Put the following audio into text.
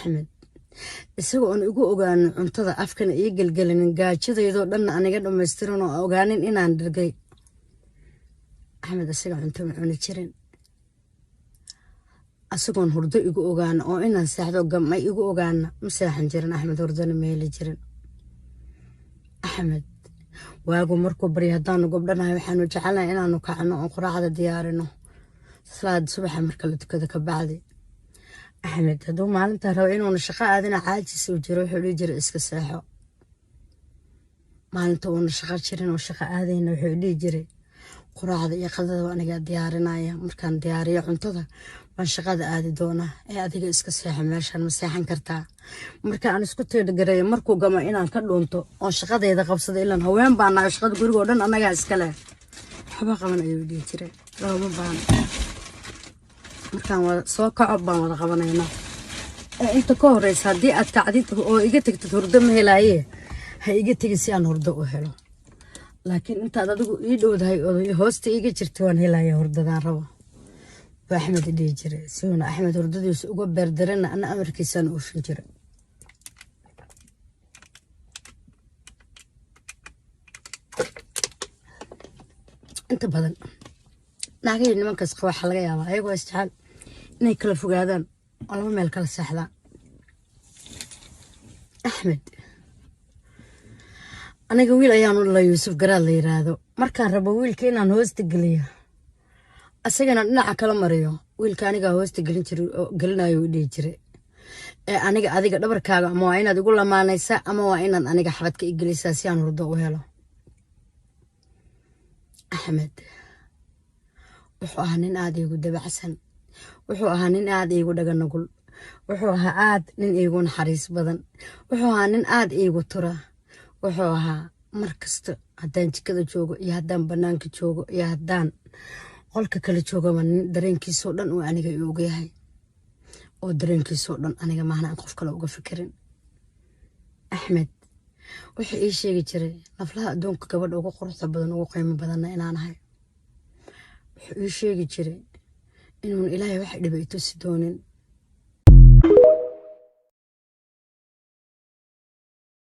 أحمد isagoo aan igu ogaan cuntada afkan ii galgalin gaajadaydo dhan aniga dhameystiran oo ogaanin inaan dhargay Axmed isaga cunto ma cuni jirin asagoon hurdo igu ogaan oo inaan seexdo gamay igu ogaan ma seexan jirin Axmed hurdana ma heli jirin Axmed waagu markuu bari hadaan gobdhanahay waxaan u jecelahay inaanu kacno oo quraacda diyaarino salaad subax marka la tukado ka bacdi أحمد هذو ما أنت روين ونشقة هذنا عاجز وجروح وليجر إسكساحو ما أنت ونشقة شرين ونشقة هذين وحولي جري قراءة يقضى وأنا قاعد ديارنا يا مركان دياري عنتظر ونشقة هذه دونا هذه إسكساحة ماشان مساحن كرتا مركان أنا سكت يدقري مركو جما إنا كلونتو ونشقة إذا قبض إلا هوين بعنا شقة قرقودن أنا قاعد إسكله حبقة من أيودي جري لا ما بعنا markaan soo kaco baan wada qabanayna inta ka horeysa hadii aad kacdid oo iga tagtid hurdo ma helaaye ha iga tagin si aan hurdo u helo laakiin inta adigu ii dhowdahay oo hoosta iga jirtay waan helaya hurdadaan rabo Axmed dhigi jiray soo Axmed hurdadiisa uga beerdarana ana amarkiisana u shin jiray inta badan naagay nimankaas qaba waxa laga yaabaa ayagoo isjecel inay kala fogaadaan oo laba meel kala saxdaan Axmed aniga wiil ayaan u la Yuusuf Garaad la yiraahdo markaan rabo wiilka inaan hoosta galiyo asagana dhinaca kala mariyo wiilka aniga hoosta galinayo u dhigi jiray aniga adiga dhabarkaaga ama waa inaad igu lamaanaysaa ama waa inaad aniga xabadka igelisaa si aan hurdo u helo Axmed wuxuu ahaa nin aad iigu dabacsan wuxuu ahaa nin aad iigu dhaganagul wuxuu ahaa aad nin iigu naxariis badan wuxuu ahaa nin aad iigu tura wuxuu ahaa markasta haddaan jikada joogo iyo haddaan banaanka joogo iyo haddaan qolka kala joogo nin dareenkiisoo dhan uu aniga iigu yahay oo dareenkiisoo dhan aniga maahan qof kale uga fikirin Axmed wuxuu ii sheegi jiray naflaha adduunka gabadha ugu quruxda badan ugu qiimo badanna inaan ahay wuxuu ii sheegi jiray inuu ilaahay wax dhibay tusi doonin